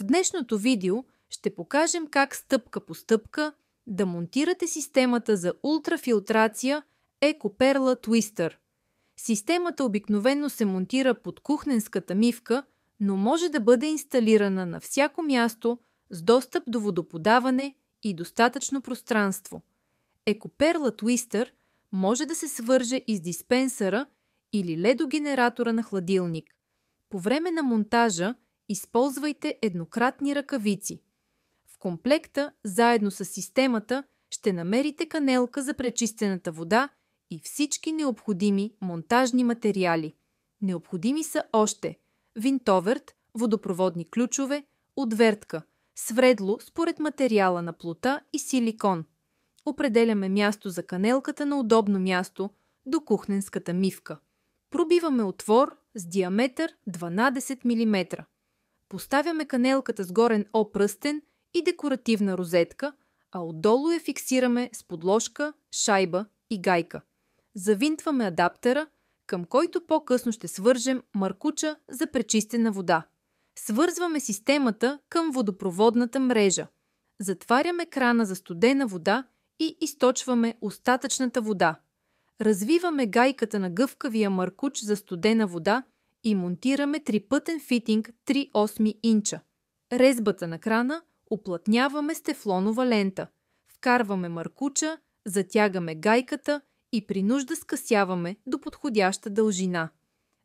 В днешното видео ще покажем как стъпка по стъпка да монтирате системата за ултрафилтрация EcoPerla Twister. Системата обикновено се монтира под кухненската мивка, но може да бъде инсталирана на всяко място с достъп до водоподаване и достатъчно пространство. EcoPerla Twister може да се свърже и с диспенсъра или ледогенератора на хладилник. По време на монтажа използвайте еднократни ръкавици. В комплекта, заедно с системата, ще намерите канелка за пречистената вода и всички необходими монтажни материали. Необходими са още винтоверт, водопроводни ключове, отвертка, свредло според материала на плота и силикон. Определяме място за канелката на удобно място до кухненската мивка. Пробиваме отвор с диаметър 12 мм. Поставяме канелката с горен опръстен и декоративна розетка, а отдолу я фиксираме с подложка, шайба и гайка. Завинтваме адаптера, към който по-късно ще свържем маркуча за пречистена вода. Свързваме системата към водопроводната мрежа. Затваряме крана за студена вода и източваме остатъчната вода. Развиваме гайката на гъвкавия маркуч за студена вода и монтираме трипътен фитинг 3/8 инча. Резбата на крана уплътняваме с тефлонова лента. Вкарваме маркуча, затягаме гайката и при нужда скъсяваме до подходяща дължина.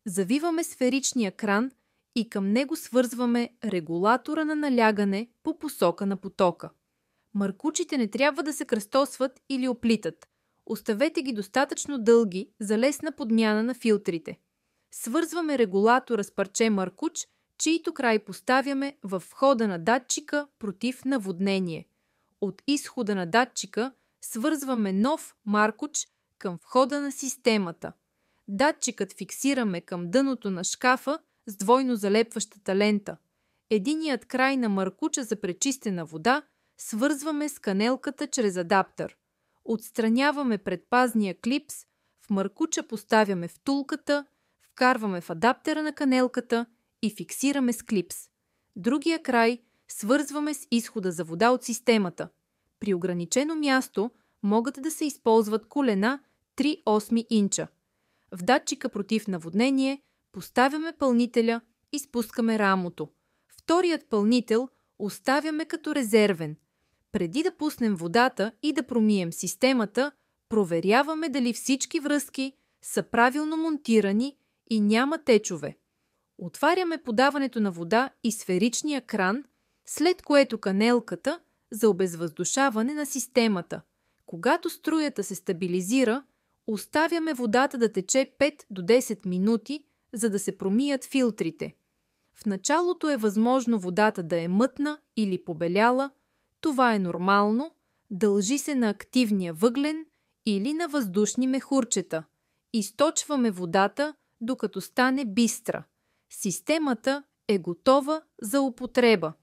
Завиваме сферичния кран и към него свързваме регулатора на налягане по посока на потока. Маркучите не трябва да се кръстосват или оплитат. Оставете ги достатъчно дълги за лесна подмяна на филтрите. Свързваме регулатора с парче маркуч, чийто край поставяме в входа на датчика против наводнение. От изхода на датчика свързваме нов маркуч към входа на системата. Датчикът фиксираме към дъното на шкафа с двойно залепващата лента. Единият край на маркуча за пречистена вода свързваме с канелката чрез адаптер. Отстраняваме предпазния клипс, в маркуча поставяме втулката, вкарваме в адаптера на канелката и фиксираме с клипс. Другия край свързваме с изхода за вода от системата. При ограничено място могат да се използват колена 3/8 инча. В датчика против наводнение поставяме пълнителя и спускаме рамото. Вторият пълнител оставяме като резервен. Преди да пуснем водата и да промием системата, проверяваме дали всички връзки са правилно монтирани и няма течове. Отваряме подаването на вода и сферичния кран, след което канелката за обезвъздушаване на системата. Когато струята се стабилизира, оставяме водата да тече 5 до 10 минути, за да се промият филтрите. В началото е възможно водата да е мътна или побеляла. Това е нормално, дължи се на активния въглен или на въздушни мехурчета. Източваме водата, докато стане бистра. Системата е готова за употреба.